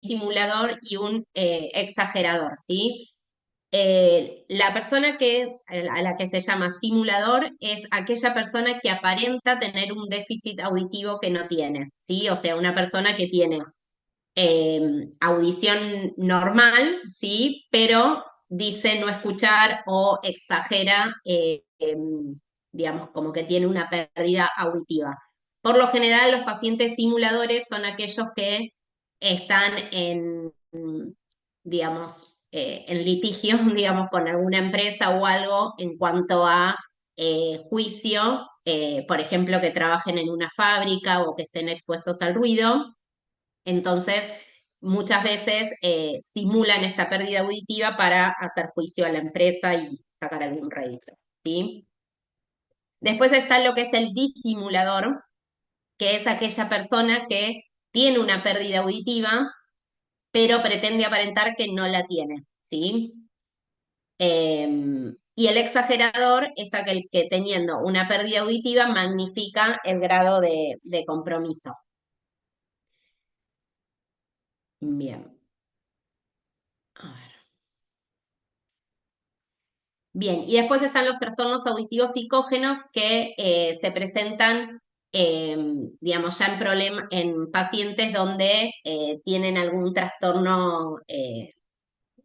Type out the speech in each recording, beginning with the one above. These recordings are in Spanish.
simulador y un exagerador, ¿sí? La persona a la que se llama simulador es aquella persona que aparenta tener un déficit auditivo que no tiene, ¿sí? O sea, una persona que tiene audición normal, ¿sí? Pero dice no escuchar o exagera, digamos, como que tiene una pérdida auditiva. Por lo general, los pacientes simuladores son aquellos que están digamos, en litigio, digamos, con alguna empresa o algo en cuanto a juicio, por ejemplo, que trabajen en una fábrica o que estén expuestos al ruido. Entonces, muchas veces simulan esta pérdida auditiva para hacer juicio a la empresa y sacar algún rédito, ¿sí? Después está lo que es el disimulador, que es aquella persona que tiene una pérdida auditiva, pero pretende aparentar que no la tiene, ¿sí? Y el exagerador es aquel que teniendo una pérdida auditiva magnifica el grado de compromiso. Bien. A ver. Bien, y después están los trastornos auditivos psicógenos que se presentan, eh, digamos, ya en pacientes donde tienen algún trastorno,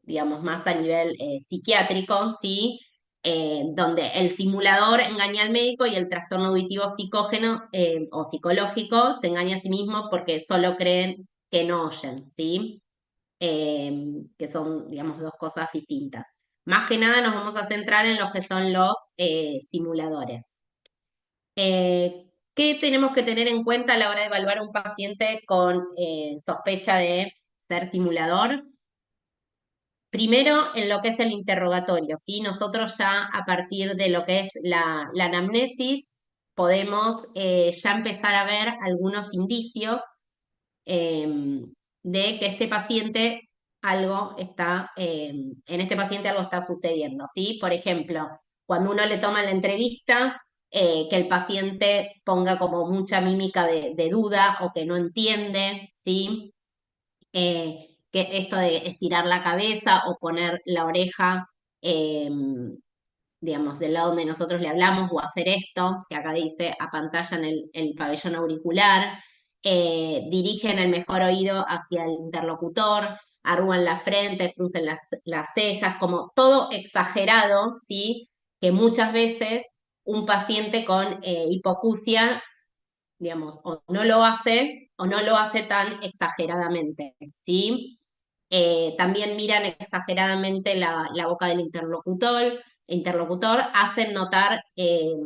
digamos, más a nivel psiquiátrico, ¿sí? Donde el simulador engaña al médico y el trastorno auditivo psicógeno o psicológico se engaña a sí mismo porque solo creen que no oyen, ¿sí? Que son, digamos, dos cosas distintas. Más que nada nos vamos a centrar en los que son los simuladores. ¿Qué tenemos que tener en cuenta a la hora de evaluar a un paciente con sospecha de ser simulador? Primero, en lo que es el interrogatorio, ¿sí? Nosotros ya a partir de lo que es la anamnesis podemos ya empezar a ver algunos indicios eh, de que este paciente en este paciente algo está sucediendo, ¿sí? Por ejemplo, cuando uno le toma la entrevista, que el paciente ponga como mucha mímica de duda o que no entiende, ¿sí? Que esto de estirar la cabeza o poner la oreja, digamos, del lado donde nosotros le hablamos, o hacer esto, que acá dice apantallan el pabellón auricular, dirigen el mejor oído hacia el interlocutor, arrugan la frente, fruncen las cejas, como todo exagerado, ¿sí? Que muchas veces un paciente con hipoacusia, digamos, o no lo hace tan exageradamente, ¿sí? También miran exageradamente la boca del interlocutor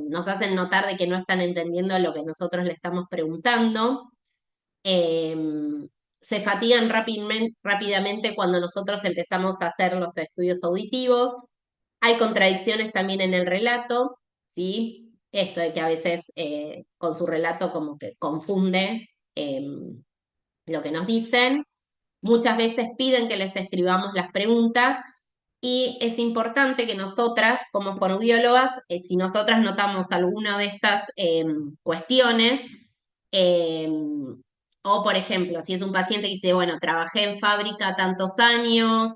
nos hacen notar de que no están entendiendo lo que nosotros le estamos preguntando. Eh, Se fatigan rápidamente cuando nosotros empezamos a hacer los estudios auditivos. Hay contradicciones también en el relato, ¿sí? Esto de que a veces con su relato como que confunde lo que nos dicen. Muchas veces piden que les escribamos las preguntas y es importante que nosotras, como fonoaudiólogas, si nosotras notamos alguna de estas cuestiones, eh, o por ejemplo, si es un paciente que dice, bueno, trabajé en fábrica tantos años,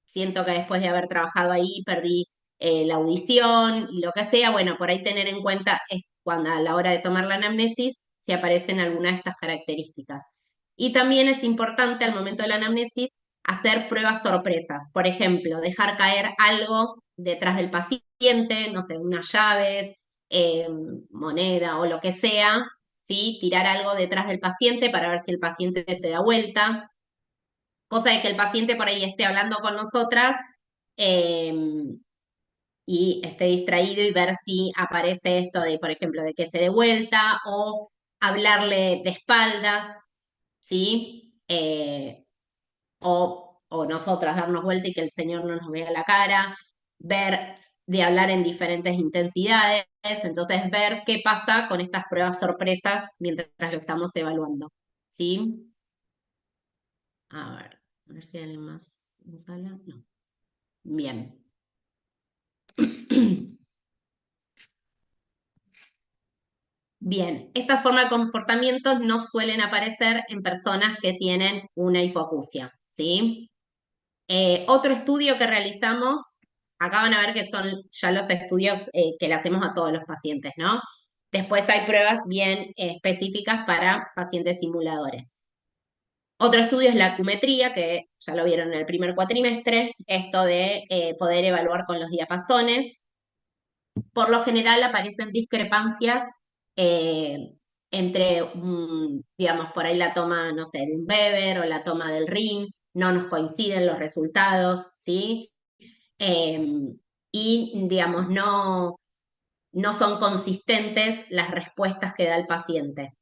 siento que después de haber trabajado ahí perdí la audición y lo que sea, bueno, por ahí tener en cuenta es cuando a la hora de tomar la anamnesis si aparecen alguna de estas características. Y también es importante al momento de la anamnesis hacer pruebas sorpresas. Por ejemplo, dejar caer algo detrás del paciente, no sé, unas llaves, eh, moneda o lo que sea, ¿sí? Tirar algo detrás del paciente para ver si el paciente se da vuelta, cosa de que el paciente por ahí esté hablando con nosotras eh, y esté distraído y ver si aparece esto de, por ejemplo, de que se dé vuelta o hablarle de espaldas, ¿sí? O nosotras darnos vuelta y que el Señor no nos vea la cara, ver de hablar en diferentes intensidades, entonces ver qué pasa con estas pruebas sorpresas mientras lo estamos evaluando, ¿sí? A ver si hay alguien más en sala. No. Bien. Bien, estas formas de comportamientos no suelen aparecer en personas que tienen una hipoacusia, ¿sí? Otro estudio que realizamos, acá van a ver que son ya los estudios que le hacemos a todos los pacientes, ¿no? Después hay pruebas bien específicas para pacientes simuladores. Otro estudio es la acumetría, que ya lo vieron en el primer cuatrimestre, esto de poder evaluar con los diapasones. Por lo general aparecen discrepancias eh, entre, digamos, por ahí la toma, no sé, de un Weber o la toma del RIN, no nos coinciden los resultados, ¿sí? Eh, y, digamos, no son consistentes las respuestas que da el paciente.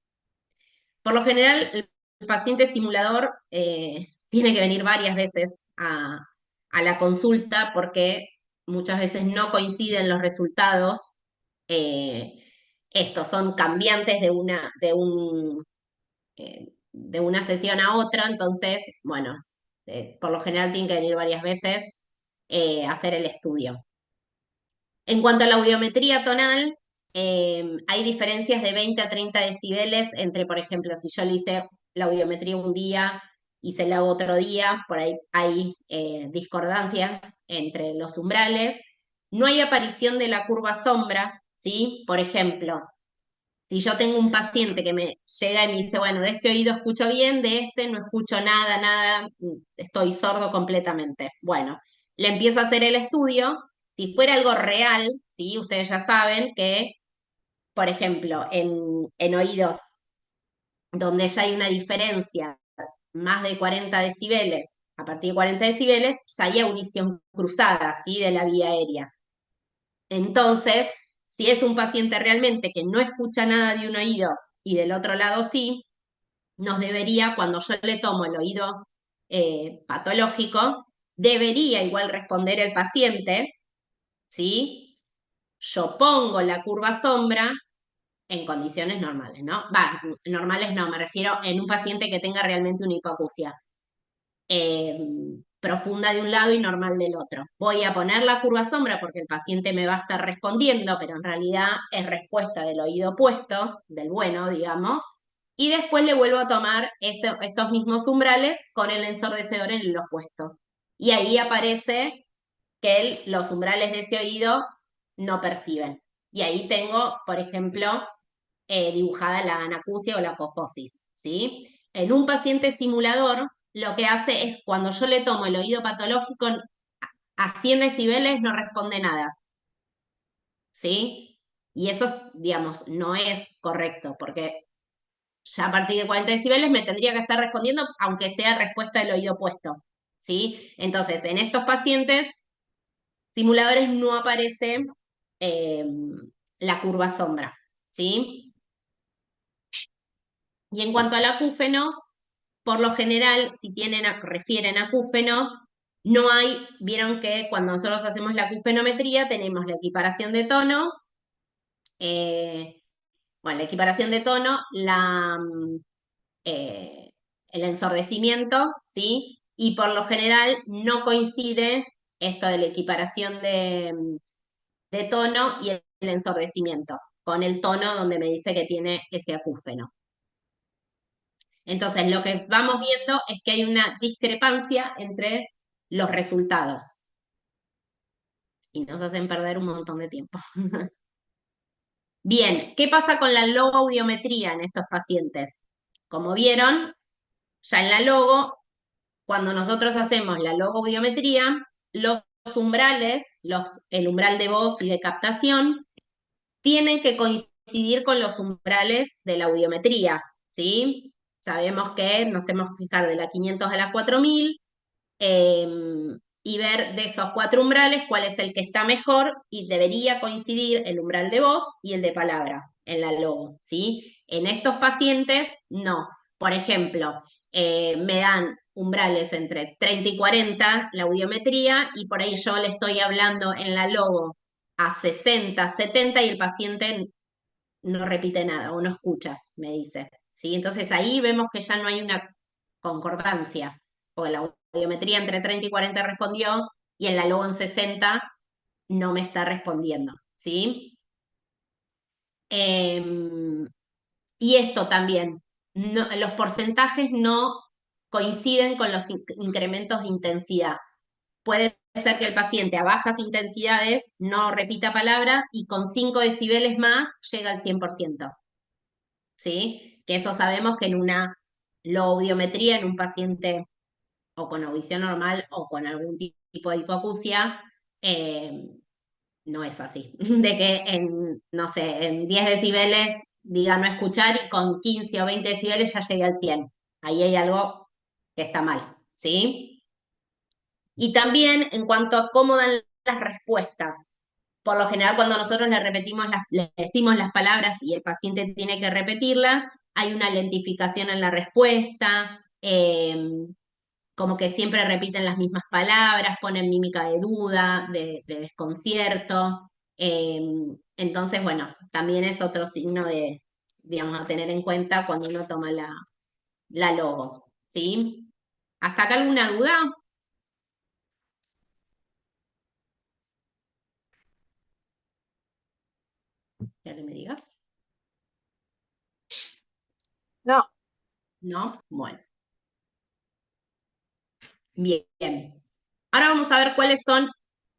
Por lo general, el paciente simulador tiene que venir varias veces a la consulta porque muchas veces no coinciden los resultados. eh, Estos son cambiantes de una sesión a otra, entonces, bueno, por lo general tienen que venir varias veces a hacer el estudio. En cuanto a la audiometría tonal, hay diferencias de 20 a 30 decibeles entre, por ejemplo, si yo le hice la audiometría un día y se la hago otro día, por ahí hay discordancia entre los umbrales. No hay aparición de la curva sombra, ¿sí? Por ejemplo, si yo tengo un paciente que me llega y me dice, bueno, de este oído escucho bien, de este no escucho nada, nada, estoy sordo completamente. Bueno, le empiezo a hacer el estudio. Si fuera algo real, ¿sí? Ustedes ya saben que, por ejemplo, en oídos donde ya hay una diferencia más de 40 decibeles, a partir de 40 decibeles, ya hay audición cruzada, ¿sí? De la vía aérea. Entonces, si es un paciente realmente que no escucha nada de un oído y del otro lado sí, nos debería, cuando yo le tomo el oído patológico, debería igual responder el paciente, ¿sí? Yo pongo la curva sombra en condiciones normales, ¿no? Va, normales no, me refiero en un paciente que tenga realmente una hipoacusia eh, profunda de un lado y normal del otro. Voy a poner la curva sombra porque el paciente me va a estar respondiendo, pero en realidad es respuesta del oído opuesto, del bueno, digamos, y después le vuelvo a tomar esos mismos umbrales con el ensordecedor en el opuesto. Y ahí aparece que los umbrales de ese oído no perciben. Y ahí tengo, por ejemplo, dibujada la anacusia o la apofosis, ¿sí? En un paciente simulador, lo que hace es cuando yo le tomo el oído patológico a 100 decibeles no responde nada, ¿sí? Y eso, digamos, no es correcto, porque ya a partir de 40 decibeles me tendría que estar respondiendo, aunque sea respuesta del oído opuesto, ¿sí? Entonces, en estos pacientes simuladores no aparece eh, la curva sombra, ¿sí? Y en cuanto al acúfeno, por lo general, si refieren acúfeno, no hay, vieron que cuando nosotros hacemos la acufenometría tenemos la equiparación de tono, eh, bueno, la equiparación de tono, eh, el ensordecimiento, ¿sí? Y por lo general no coincide esto de la equiparación de tono y el ensordecimiento, con el tono donde me dice que tiene ese acúfeno. Entonces, lo que vamos viendo es que hay una discrepancia entre los resultados y nos hacen perder un montón de tiempo. Bien, ¿qué pasa con la logoaudiometría en estos pacientes? Como vieron, ya en la logo, cuando nosotros hacemos la logoaudiometría, los umbrales, el umbral de voz y de captación, tienen que coincidir con los umbrales de la audiometría, ¿sí? Sabemos que nos tenemos que fijar de la 500 a la 4000 eh, y ver de esos 4 umbrales cuál es el que está mejor y debería coincidir el umbral de voz y el de palabra en la logo, ¿sí? En estos pacientes, no. Por ejemplo, me dan umbrales entre 30 y 40 la audiometría y por ahí yo le estoy hablando en la logo a 60, 70 y el paciente no repite nada o no escucha, me dice. ¿Sí? Entonces ahí vemos que ya no hay una concordancia, porque la audiometría entre 30 y 40 respondió y en la logo en 60 no me está respondiendo. ¿Sí? Y esto también, los porcentajes no coinciden con los incrementos de intensidad. Puede ser que el paciente a bajas intensidades no repita palabra y con 5 decibeles más llega al 100%, ¿sí? Que eso sabemos que en una loaudiometría, en un paciente o con audición normal o con algún tipo de hipoacusia, eh, no es así. De que en, no sé, en 10 decibeles diga no escuchar y con 15 o 20 decibeles ya llegue al 100. Ahí hay algo que está mal, ¿sí? Y también en cuanto a cómo dan las respuestas. Por lo general, cuando nosotros le repetimos le decimos las palabras y el paciente tiene que repetirlas, hay una lentificación en la respuesta, como que siempre repiten las mismas palabras, ponen mímica de duda, de desconcierto. eh, entonces, bueno, también es otro signo de, digamos, a tener en cuenta cuando uno toma la logo, ¿sí? ¿Hasta acá alguna duda? Que alguien me diga. No, ¿No? Bueno, bien. Ahora vamos a ver cuáles son,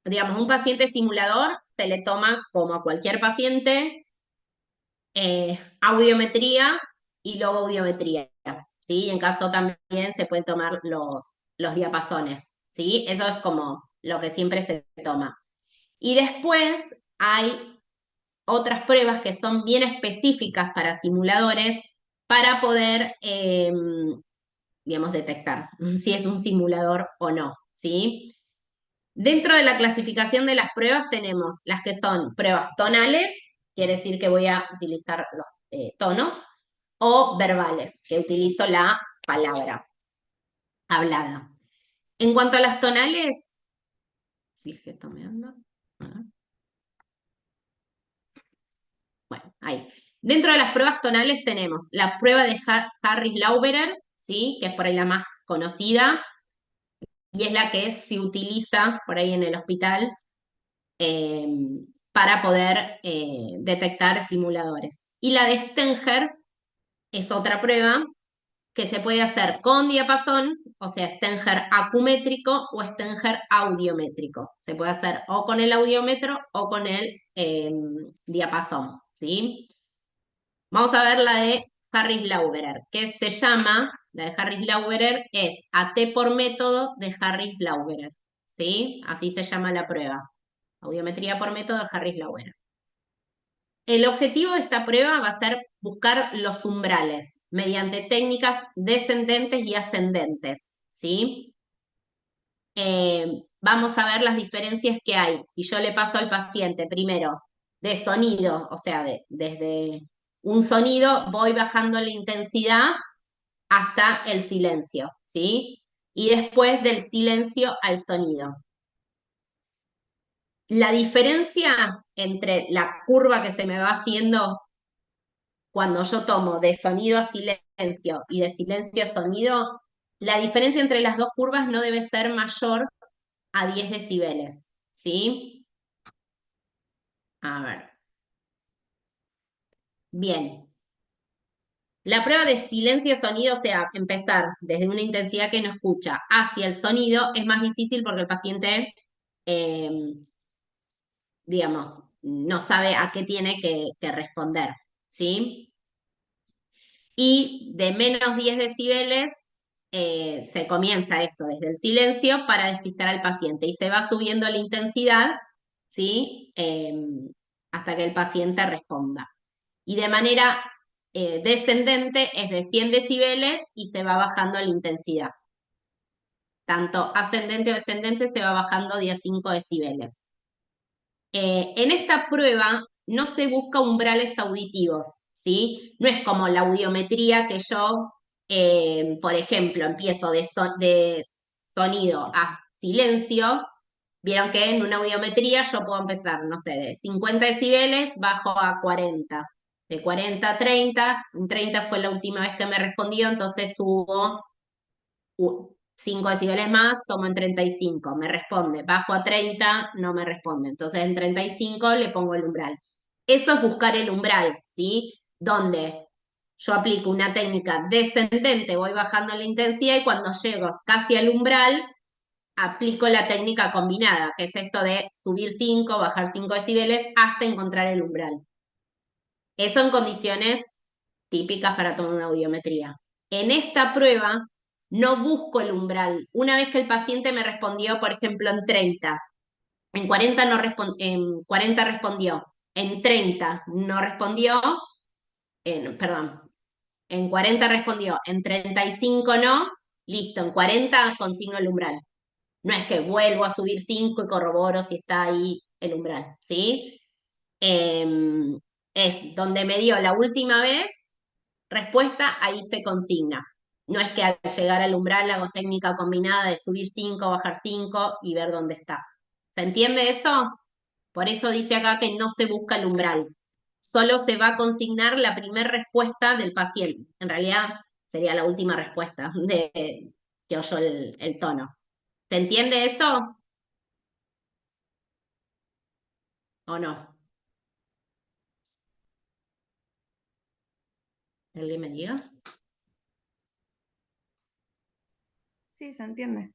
digamos, un paciente simulador se le toma como a cualquier paciente audiometría y logoaudiometría, ¿sí? En caso también se pueden tomar los diapasones, ¿sí? Eso es como lo que siempre se toma. Y después hay otras pruebas que son bien específicas para simuladores para poder, digamos, detectar si es un simulador o no, ¿sí? Dentro de la clasificación de las pruebas tenemos las que son pruebas tonales, quiere decir que voy a utilizar los tonos, o verbales, que utilizo la palabra hablada. En cuanto a las tonales, si es que esto me anda. A ver. Bueno, ahí. Dentro de las pruebas tonales tenemos la prueba de Harris-Lauberer, ¿sí? Que es por ahí la más conocida, y es la que se utiliza por ahí en el hospital eh, para poder detectar simuladores. Y la de Stenger es otra prueba que se puede hacer con diapasón, o sea, Stenger acumétrico o Stenger audiométrico. Se puede hacer o con el audiómetro o con el diapasón, ¿sí? Vamos a ver la de Harris-Lauberer, que se llama, la de Harris-Lauberer es AT por método de Harris-Lauberer, ¿sí? Así se llama la prueba. Audiometría por método de Harris-Lauberer. El objetivo de esta prueba va a ser buscar los umbrales mediante técnicas descendentes y ascendentes, ¿sí? Vamos a ver las diferencias que hay. Si yo le paso al paciente primero de sonido, o sea, desde un sonido, voy bajando la intensidad hasta el silencio, ¿sí? Y después del silencio al sonido. La diferencia entre la curva que se me va haciendo cuando yo tomo de sonido a silencio y de silencio a sonido, la diferencia entre las dos curvas no debe ser mayor a 10 decibeles, ¿sí? A ver. Bien. La prueba de silencio-sonido, o sea, empezar desde una intensidad que no escucha hacia el sonido, es más difícil porque el paciente, eh, digamos, no sabe a qué tiene que responder, ¿sí? Y de menos 10 decibeles se comienza esto desde el silencio para despistar al paciente y se va subiendo la intensidad, ¿sí? Hasta que el paciente responda. Y de manera descendente es de 100 decibeles y se va bajando la intensidad. Tanto ascendente o descendente se va bajando de a 5 decibeles. En esta prueba no se busca umbrales auditivos, ¿sí? No es como la audiometría que yo, por ejemplo, empiezo de sonido a silencio. Vieron que en una audiometría yo puedo empezar, no sé, de 50 decibeles, bajo a 40. De 40 a 30, en 30 fue la última vez que me respondió, entonces subo 5 decibeles más, tomo en 35, me responde. Bajo a 30, no me responde. Entonces en 35 le pongo el umbral. Eso es buscar el umbral, ¿sí? Donde yo aplico una técnica descendente, voy bajando la intensidad y cuando llego casi al umbral, aplico la técnica combinada, que es esto de subir 5, bajar 5 decibeles hasta encontrar el umbral. Eso en condiciones típicas para tomar una audiometría. En esta prueba no busco el umbral. Una vez que el paciente me respondió, por ejemplo, en 30, en 40, no en 40 respondió, en 30 no respondió, perdón, en 40 respondió, en 35 no, listo, en 40 consigno el umbral. No es que vuelvo a subir 5 y corroboro si está ahí el umbral, ¿sí? Es donde me dio la última vez respuesta, ahí se consigna. No es que al llegar al umbral hago técnica combinada de subir 5, bajar 5 y ver dónde está. ¿Se entiende eso? Por eso dice acá que no se busca el umbral. Solo se va a consignar la primera respuesta del paciente. En realidad sería la última respuesta que oyó el tono. ¿Se entiende eso o no? ¿Alguien me diga? Sí, se entiende.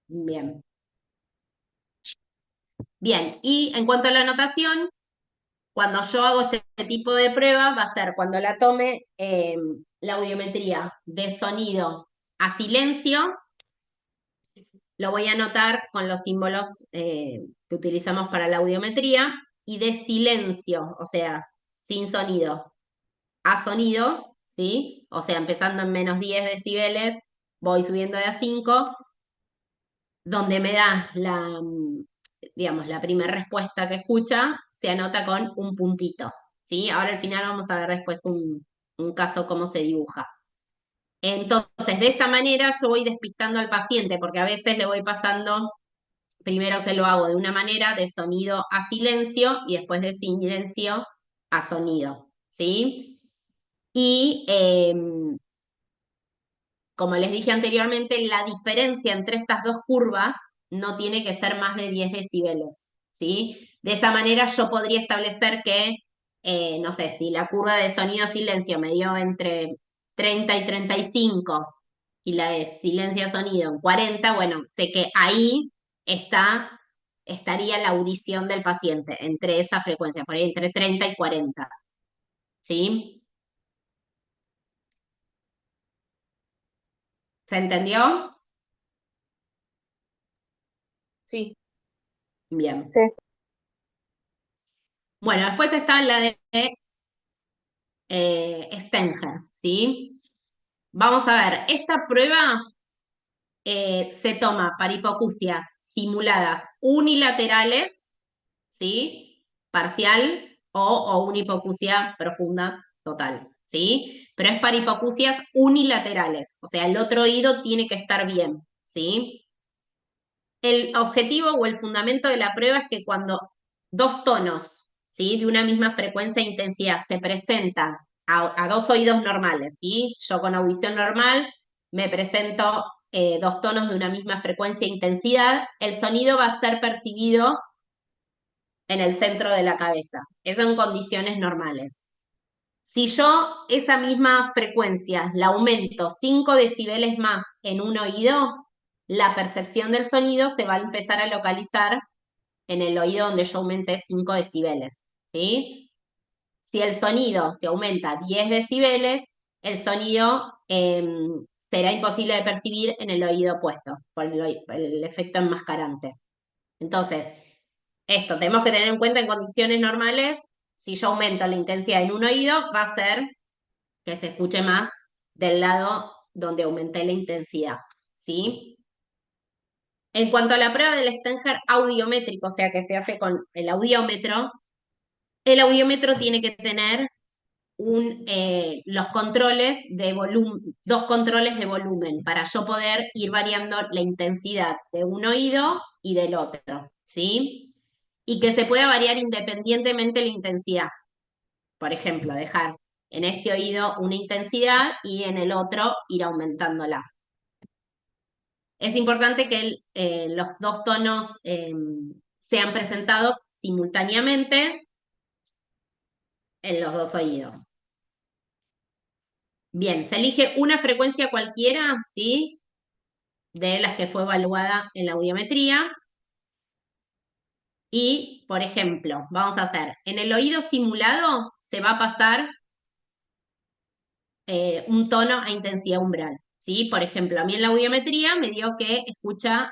Bien. Bien, y en cuanto a la anotación, cuando yo hago este tipo de prueba, va a ser cuando la tome la audiometría de sonido a silencio, lo voy a anotar con los símbolos que utilizamos para la audiometría, y de silencio, o sea, sin sonido, a sonido, ¿sí? O sea, empezando en menos 10 decibeles, voy subiendo de a 5, donde me da digamos, la primera respuesta que escucha, se anota con un puntito, ¿sí? Ahora al final vamos a ver después un caso cómo se dibuja. Entonces, de esta manera yo voy despistando al paciente, porque a veces le voy pasando, primero se lo hago de una manera, de sonido a silencio, y después de silencio a sonido, ¿sí? Y como les dije anteriormente, la diferencia entre estas dos curvas no tiene que ser más de 10 decibeles, ¿sí? De esa manera yo podría establecer que, no sé, si la curva de sonido-silencio me dio entre 30 y 35 y la de silencio-sonido en 40, bueno, sé que ahí estaría la audición del paciente, entre esa frecuencia, por ahí entre 30 y 40, ¿sí? ¿Se entendió? Sí. Bien. Sí. Bueno, después está la de Stenger, ¿sí? Vamos a ver, esta prueba se toma para hipoacusias simuladas unilaterales, ¿sí? Parcial o una hipoacusia profunda total, ¿sí? Pero es para hipoacusias unilaterales, o sea, el otro oído tiene que estar bien, ¿sí? El objetivo o el fundamento de la prueba es que cuando dos tonos, ¿sí? De una misma frecuencia e intensidad se presentan a dos oídos normales, ¿sí? Yo con audición normal me presento dos tonos de una misma frecuencia e intensidad, el sonido va a ser percibido en el centro de la cabeza. Eso en condiciones normales. Si yo esa misma frecuencia la aumento 5 decibeles más en un oído, la percepción del sonido se va a empezar a localizar en el oído donde yo aumenté 5 decibeles, ¿sí? Si el sonido se aumenta 10 decibeles, el sonido será imposible de percibir en el oído opuesto, por el efecto enmascarante. Entonces, esto tenemos que tener en cuenta en condiciones normales, si yo aumento la intensidad en un oído, va a ser que se escuche más del lado donde aumenté la intensidad, ¿sí? En cuanto a la prueba del Stenger audiométrico, o sea, que se hace con el audiómetro tiene que tener los controles de volumen, dos controles de volumen, para yo poder ir variando la intensidad de un oído y del otro, ¿sí? Y que se pueda variar independientemente la intensidad. Por ejemplo, dejar en este oído una intensidad y en el otro ir aumentándola. Es importante que los dos tonos sean presentados simultáneamente en los dos oídos. Bien, se elige una frecuencia cualquiera, ¿sí? De las que fue evaluada en la audiometría. Y, por ejemplo, vamos a hacer, en el oído simulado se va a pasar un tono a intensidad umbral, ¿sí? Por ejemplo, a mí en la audiometría me dio que escucha,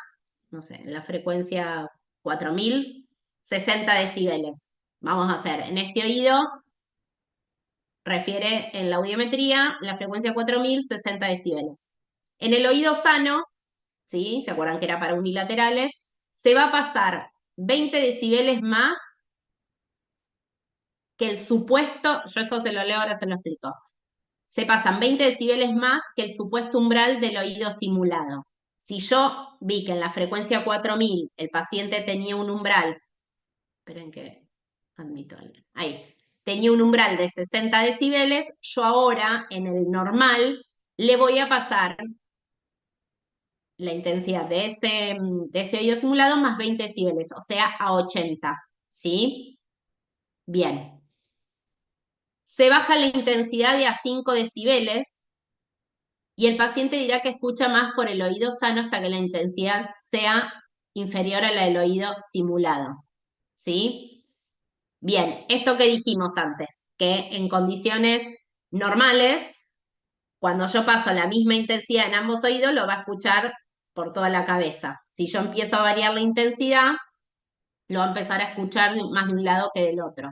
no sé, en la frecuencia 4060 decibeles. Vamos a hacer, en este oído refiere en la audiometría la frecuencia 4060 decibeles. En el oído sano, ¿sí? ¿Se acuerdan que era para unilaterales? Se va a pasar 20 decibeles más que el supuesto, yo esto se lo leo, ahora se lo explico. Se pasan 20 decibeles más que el supuesto umbral del oído simulado. Si yo vi que en la frecuencia 4000 el paciente tenía un umbral, esperen que admito, ahí, tenía un umbral de 60 decibeles, yo ahora en el normal le voy a pasar la intensidad de ese oído simulado más 20 decibeles, o sea, a 80, ¿sí? Bien. Se baja la intensidad de a 5 decibeles y el paciente dirá que escucha más por el oído sano hasta que la intensidad sea inferior a la del oído simulado. ¿Sí? Bien, esto que dijimos antes, que en condiciones normales, cuando yo paso la misma intensidad en ambos oídos, lo va a escuchar por toda la cabeza. Si yo empiezo a variar la intensidad, lo va a empezar a escuchar más de un lado que del otro.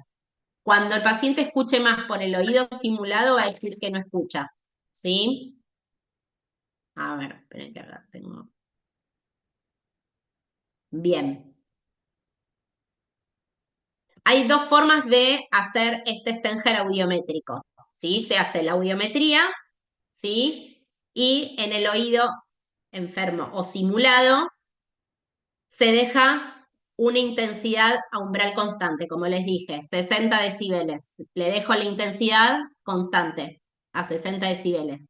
Cuando el paciente escuche más por el oído simulado, va a decir que no escucha. ¿Sí? A ver, esperen que acá tengo. Bien. Hay dos formas de hacer este Stenger audiométrico, ¿sí? Se hace la audiometría, ¿sí? Y en el oído enfermo o simulado se deja una intensidad a umbral constante, como les dije, 60 decibeles. Le dejo la intensidad constante a 60 decibeles.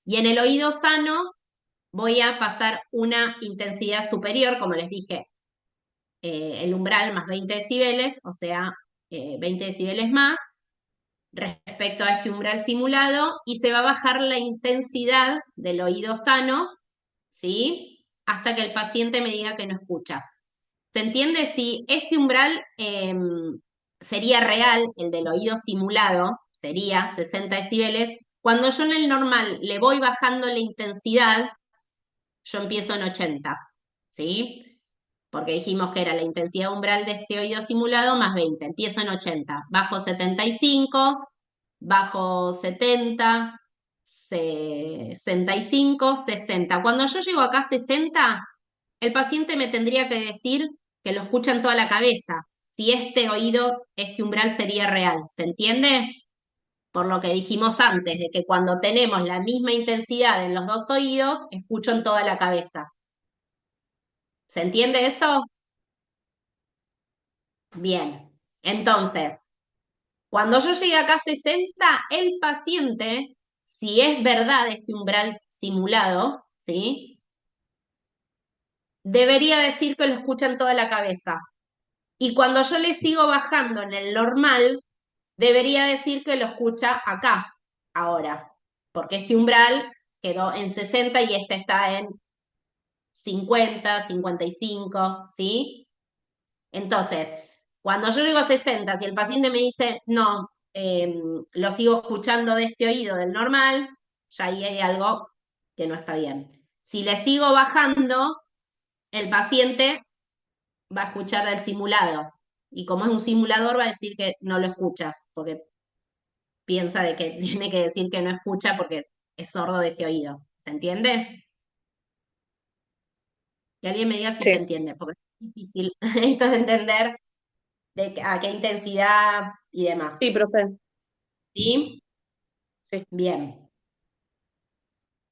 Y en el oído sano voy a pasar una intensidad superior, como les dije, el umbral más 20 decibeles, o sea, 20 decibeles más respecto a este umbral simulado, y se va a bajar la intensidad del oído sano, ¿sí? Hasta que el paciente me diga que no escucha. ¿Se entiende? Si este umbral sería real, el del oído simulado, sería 60 decibeles, cuando yo en el normal le voy bajando la intensidad, yo empiezo en 80, ¿sí? Porque dijimos que era la intensidad umbral de este oído simulado más 20. Empiezo en 80, bajo 75, bajo 70, 65, 60. Cuando yo llego acá a 60, el paciente me tendría que decir que lo escucha en toda la cabeza, si este oído, este umbral sería real. ¿Se entiende? Por lo que dijimos antes, de que cuando tenemos la misma intensidad en los dos oídos, escucho en toda la cabeza. ¿Se entiende eso? Bien. Entonces, cuando yo llegue acá a 60, el paciente, si es verdad este umbral simulado, ¿sí? Debería decir que lo escucha en toda la cabeza. Y cuando yo le sigo bajando en el normal, debería decir que lo escucha acá, ahora. Porque este umbral quedó en 60 y este está en 50, 55, ¿sí? Entonces, cuando yo llego a 60, si el paciente me dice, no, lo sigo escuchando de este oído del normal, ya ahí hay algo que no está bien. Si le sigo bajando, el paciente va a escuchar del simulado. Y como es un simulador, va a decir que no lo escucha, porque piensa de que tiene que decir que no escucha porque es sordo de ese oído. ¿Se entiende? Que alguien me diga si se Sí, entiende, porque es difícil esto de entender a qué intensidad y demás. sí, profe. ¿Sí? Sí. Bien.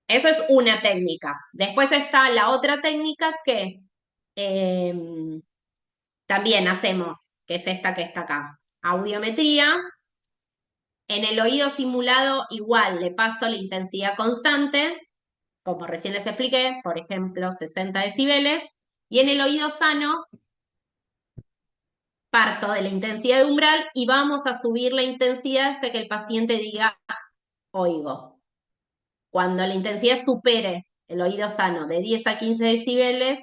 Esa es una técnica. Después está la otra técnica que también hacemos, que es esta que está acá. Audiometría. En el oído simulado igual le paso la intensidad constante, como recién les expliqué, por ejemplo, 60 decibeles. Y en el oído sano parto de la intensidad de umbral y vamos a subir la intensidad hasta que el paciente diga oigo. cuando la intensidad supere el oído sano de 10 a 15 decibeles,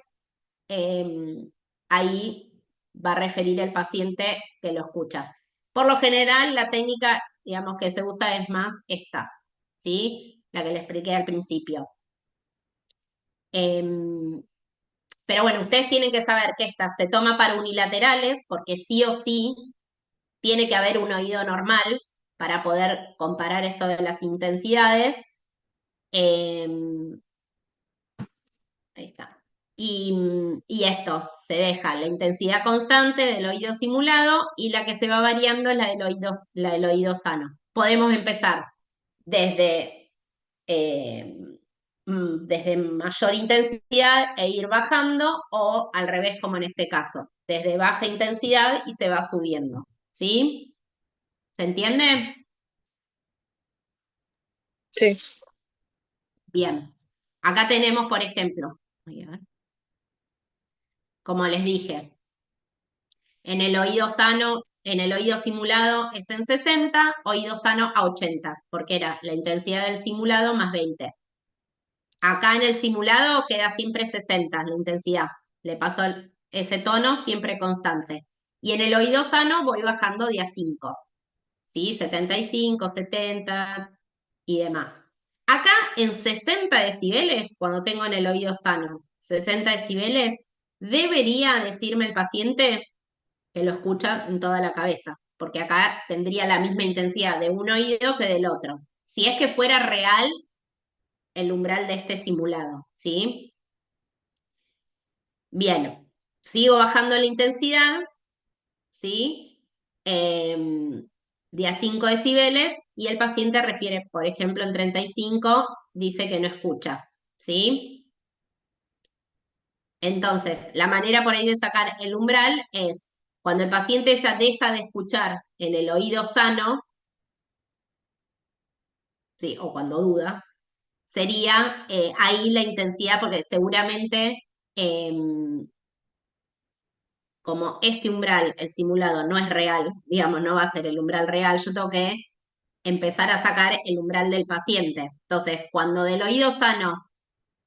ahí va a referir el paciente que lo escucha. Por lo general, la técnica, digamos, que se usa es más esta, ¿sí? La que le expliqué al principio. Pero bueno, ustedes tienen que saber que esta se toma para unilaterales, porque sí o sí tiene que haber un oído normal para poder comparar esto de las intensidades. Ahí está. Y esto, se deja la intensidad constante del oído simulado y la que se va variando es la del oído sano. Podemos empezar desde, eh, desde mayor intensidad e ir bajando o al revés como en este caso, desde baja intensidad y se va subiendo. ¿Sí? ¿Se entiende? Sí. Bien. Acá tenemos, por ejemplo, voy a ver, como les dije, en el oído sano, en el oído simulado es en 60, oído sano a 80, porque era la intensidad del simulado más 20. Acá en el simulado queda siempre 60 la intensidad. Le paso ese tono siempre constante. Y en el oído sano voy bajando de a 5, ¿sí? 75, 70 y demás. Acá en 60 decibeles, cuando tengo en el oído sano 60 decibeles, debería decirme el paciente que lo escucha en toda la cabeza, porque acá tendría la misma intensidad de un oído que del otro. Si es que fuera real el umbral de este simulado, ¿sí? Bien, sigo bajando la intensidad, ¿sí? De a 5 decibeles y el paciente refiere, por ejemplo, en 35, dice que no escucha, ¿sí? Entonces, la manera por ahí de sacar el umbral es cuando el paciente ya deja de escuchar en el oído sano, ¿sí? O cuando duda, sería ahí la intensidad, porque seguramente como este umbral, el simulado, no es real, digamos, no va a ser el umbral real, yo tengo que empezar a sacar el umbral del paciente. Entonces, cuando del oído sano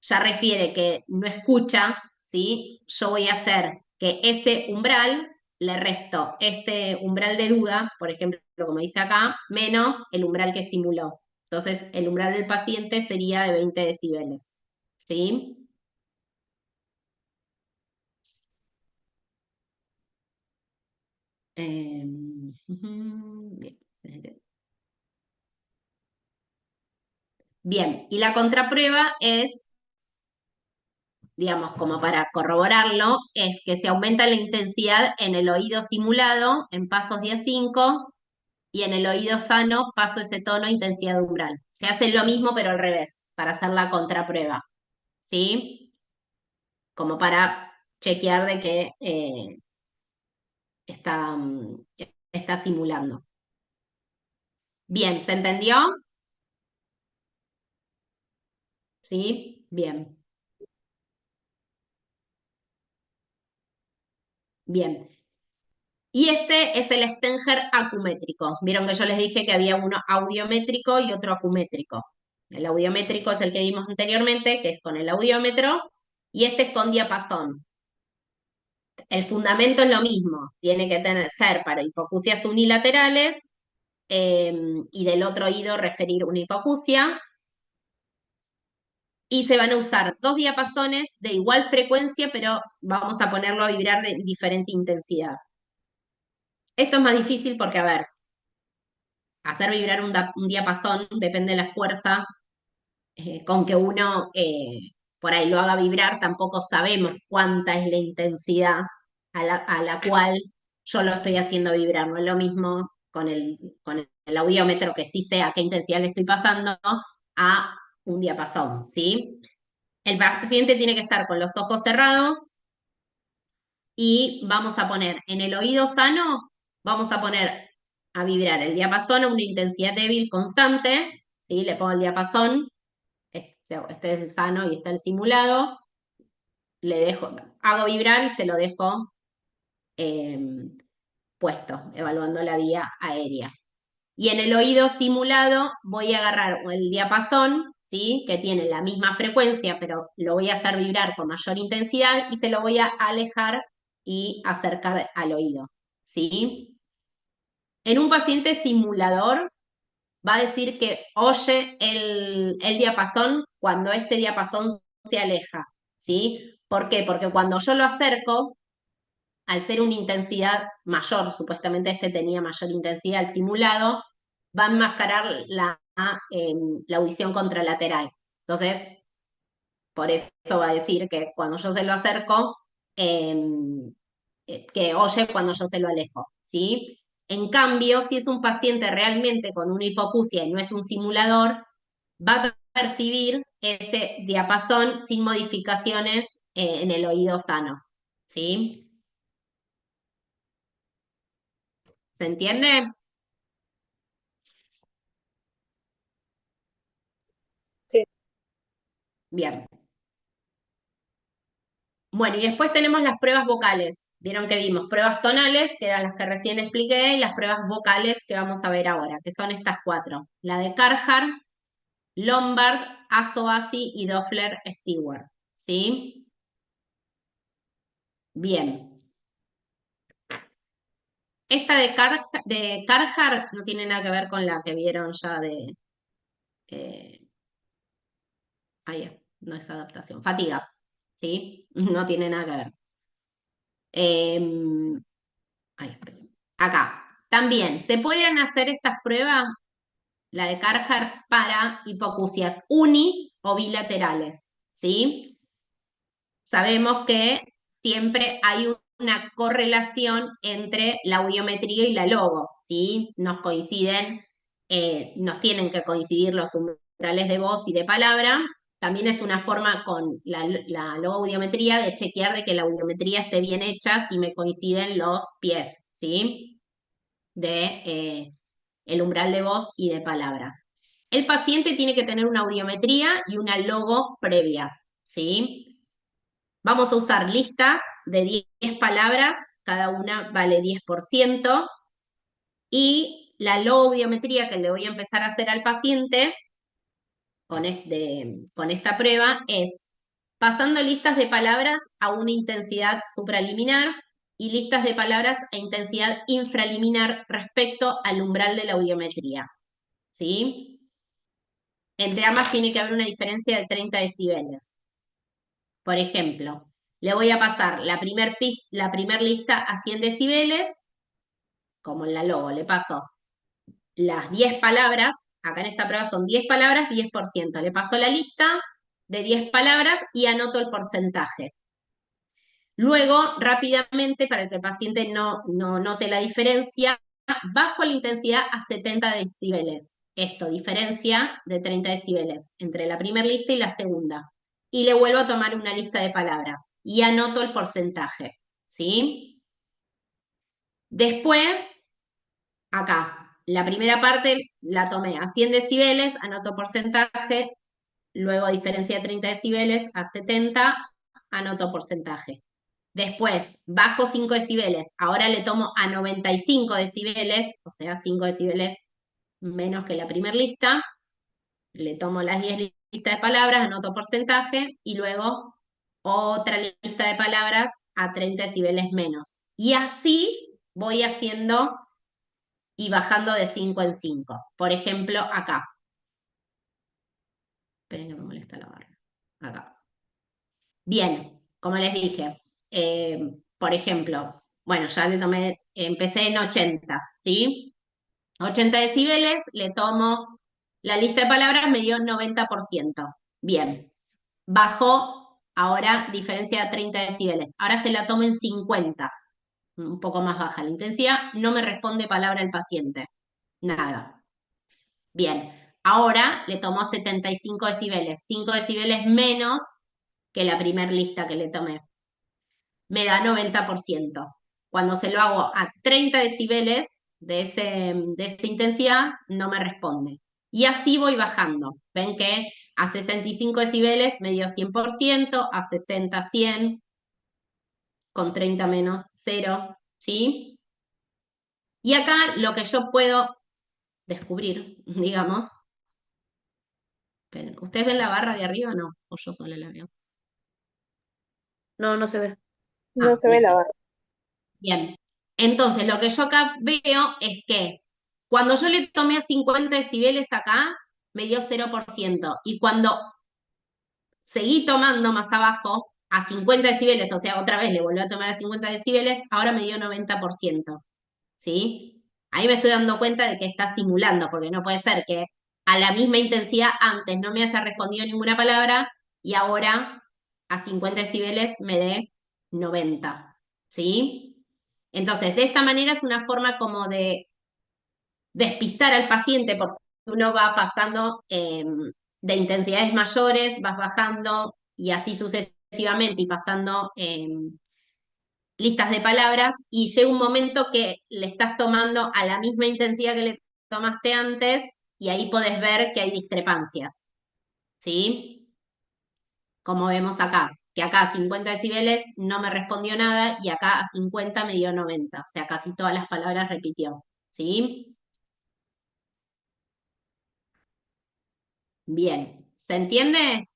ya refiere que no escucha, ¿sí? Yo voy a hacer que ese umbral le resto este umbral de duda, por ejemplo, como dice acá, menos el umbral que simuló. Entonces, el umbral del paciente sería de 20 decibeles, ¿sí? Bien. Bien, y la contraprueba es, digamos, como para corroborarlo, es que se aumenta la intensidad en el oído simulado en pasos de a 5 y en el oído sano paso ese tono intensidad umbral. Se hace lo mismo pero al revés, para hacer la contraprueba, ¿sí? Como para chequear de que está, está simulando. Bien, ¿se entendió? ¿Sí? Bien, bien. Y este es el Stenger acumétrico. Vieron que yo les dije que había uno audiométrico y otro acumétrico. El audiométrico es el que vimos anteriormente, que es con el audiómetro, y este es con diapasón. El fundamento es lo mismo, tiene que ser para hipoacusias unilaterales y del otro oído referir una hipoacusia. Y se van a usar dos diapasones de igual frecuencia, pero vamos a ponerlo a vibrar de diferente intensidad. Esto es más difícil porque, a ver, hacer vibrar un diapasón depende de la fuerza con que uno por ahí lo haga vibrar, tampoco sabemos cuánta es la intensidad a la cual yo lo estoy haciendo vibrar. No es lo mismo con el audiómetro, que sí sé a qué intensidad le estoy pasando, a un diapasón, ¿sí? El paciente tiene que estar con los ojos cerrados y vamos a poner en el oído sano, vamos a poner a vibrar el diapasón a una intensidad débil constante, ¿sí? Le pongo el diapasón, este es el sano y está el simulado, le dejo, hago vibrar y se lo dejo eh, puesto, evaluando la vía aérea. Y en el oído simulado voy a agarrar el diapasón, ¿sí? Que tiene la misma frecuencia, pero lo voy a hacer vibrar con mayor intensidad y se lo voy a alejar y acercar al oído, ¿sí? En un paciente simulador va a decir que oye el diapasón cuando este diapasón se aleja, ¿sí? ¿Por qué? Porque cuando yo lo acerco, al ser una intensidad mayor, supuestamente este tenía mayor intensidad, el simulado, va a enmascarar la audición contralateral. Entonces, por eso va a decir que cuando yo se lo acerco, que oye cuando yo se lo alejo, ¿sí? En cambio, si es un paciente realmente con una hipoacusia y no es un simulador, va a percibir ese diapasón sin modificaciones en el oído sano, ¿sí? ¿Se entiende? Sí. Bien. Bueno, y después tenemos las pruebas vocales. Vieron que vimos pruebas tonales, que eran las que recién expliqué, y las pruebas vocales que vamos a ver ahora, que son estas cuatro. La de Carhart, Lombard, Asoasi y Doppler-Stewart. ¿Sí? Bien. Esta de Carhart no tiene nada que ver con la que vieron ya de... eh, no es adaptación, fatiga. ¿Sí? No tiene nada que ver. Perdón. Acá. También, ¿se pueden hacer estas pruebas, la de Carhart, para hipoacusias uni o bilaterales? ¿Sí? Sabemos que siempre hay una correlación entre la audiometría y la logo, ¿sí? Nos coinciden, nos tienen que coincidir los umbrales de voz y de palabra. También es una forma con la logoaudiometría de chequear de que la audiometría esté bien hecha si me coinciden los pies, ¿sí? De el umbral de voz y de palabra. El paciente tiene que tener una audiometría y una logo previa, ¿sí? Vamos a usar listas de 10 palabras, cada una vale 10%, y la logoaudiometría que le voy a empezar a hacer al paciente con esta prueba es pasando listas de palabras a una intensidad supraliminar y listas de palabras a intensidad infraliminar respecto al umbral de la audiometría, ¿sí? Entre ambas tiene que haber una diferencia de 30 decibeles. Por ejemplo, le voy a pasar la primer lista a 100 decibeles, como en la logo, le paso las 10 palabras, acá en esta prueba son 10 palabras, 10%. Le paso la lista de 10 palabras y anoto el porcentaje. Luego, rápidamente, para que el paciente no note la diferencia, bajo la intensidad a 70 decibeles. Esto, diferencia de 30 decibeles entre la primera lista y la segunda. Y le vuelvo a tomar una lista de palabras y anoto el porcentaje, ¿sí? Después, acá, la primera parte la tomé a 100 decibeles, anoto porcentaje, luego diferencia de 30 decibeles a 70, anoto porcentaje. Después, bajo 5 decibeles, ahora le tomo a 95 decibeles, o sea, 5 decibeles menos que la primera lista, le tomo las 10 listas de palabras, anoto porcentaje, y luego otra lista de palabras a 30 decibeles menos. Y así voy haciendo y bajando de 5 en 5. Por ejemplo, acá. Esperen que me molesta la barra. Acá. Bien, como les dije, por ejemplo, bueno, ya le tomé, empecé en 80, ¿sí? 80 decibeles, le tomo la lista de palabras, me dio 90%. Bien, bajó, ahora diferencia de 30 decibeles. Ahora se la tomo en 50, un poco más baja la intensidad, no me responde palabra el paciente, nada. Bien, ahora le tomo 75 decibeles, 5 decibeles menos que la primera lista que le tomé. Me da 90%. Cuando se lo hago a 30 decibeles de esa intensidad, no me responde. Y así voy bajando. Ven que a 65 decibeles me dio 100%, a 60, 100, con 30 menos 0, ¿sí? Y acá lo que yo puedo descubrir, digamos, Esperen, ¿ustedes ven la barra de arriba o no? ¿O yo solo la veo? No, no se ve. No Ah, se ve la listo. barra. Bien. Entonces, lo que yo acá veo es que cuando yo le tomé a 50 decibeles acá, me dio 0%. Y cuando seguí tomando más abajo, a 50 decibeles, o sea, otra vez le volví a tomar a 50 decibeles, ahora me dio 90%. ¿Sí? Ahí me estoy dando cuenta de que está simulando, porque no puede ser que a la misma intensidad antes no me haya respondido ninguna palabra y ahora a 50 decibeles me dé 90. ¿Sí? Entonces, de esta manera es una forma como de despistar al paciente, porque uno va pasando de intensidades mayores, vas bajando y así sucesivamente y pasando listas de palabras y llega un momento que le estás tomando a la misma intensidad que le tomaste antes y ahí podés ver que hay discrepancias, ¿sí? Como vemos acá, que acá a 50 decibeles no me respondió nada y acá a 50 me dio 90, o sea, casi todas las palabras repitió, ¿sí? Bien, ¿se entiende?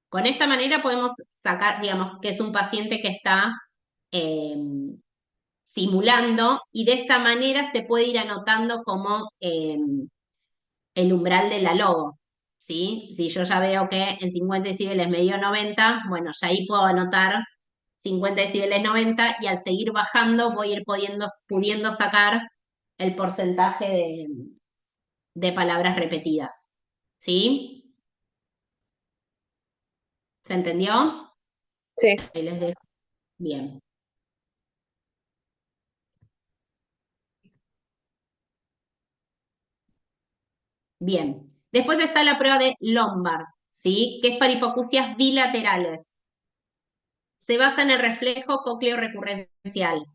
Con esta manera podemos sacar, digamos, que es un paciente que está eh, simulando y de esta manera se puede ir anotando como el umbral de la logo, ¿sí? Si yo ya veo que en 50 decibeles me dio 90, bueno, ya ahí puedo anotar 50 decibeles 90 y al seguir bajando voy a ir pudiendo sacar el porcentaje de palabras repetidas, ¿sí? ¿Se entendió? Sí. Ahí les dejo. Bien. Bien. Después está la prueba de Lombard, ¿sí? Que es para hipoacusias bilaterales. Se basa en el reflejo cócleo recurrencial.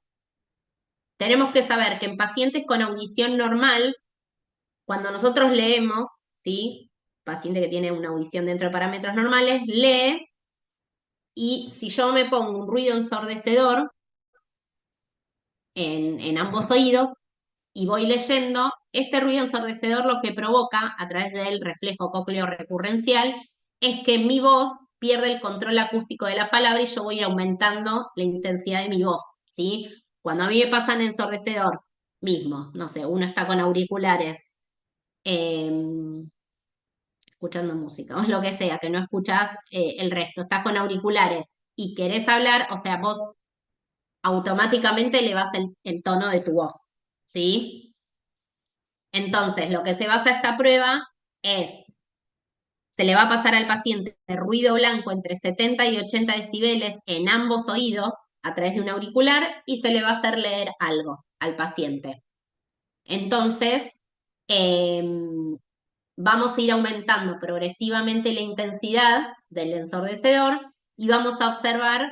Tenemos que saber que en pacientes con audición normal, cuando nosotros leemos, ¿sí? Paciente que tiene una audición dentro de parámetros normales, lee y si yo me pongo un ruido ensordecedor en ambos oídos y voy leyendo, este ruido ensordecedor lo que provoca a través del reflejo cócleo recurrencial es que mi voz pierde el control acústico de la palabra y yo voy aumentando la intensidad de mi voz, ¿sí? Cuando a mí me pasan ensordecedor mismo, no sé, uno está con auriculares eh, escuchando música, o lo que sea, que no escuchás el resto, estás con auriculares y querés hablar, o sea, vos automáticamente elevás el tono de tu voz, ¿sí? Entonces, lo que se basa esta prueba es, se le va a pasar al paciente ruido blanco entre 70 y 80 decibeles en ambos oídos a través de un auricular y se le va a hacer leer algo al paciente. Entonces, vamos a ir aumentando progresivamente la intensidad del ensordecedor y vamos a observar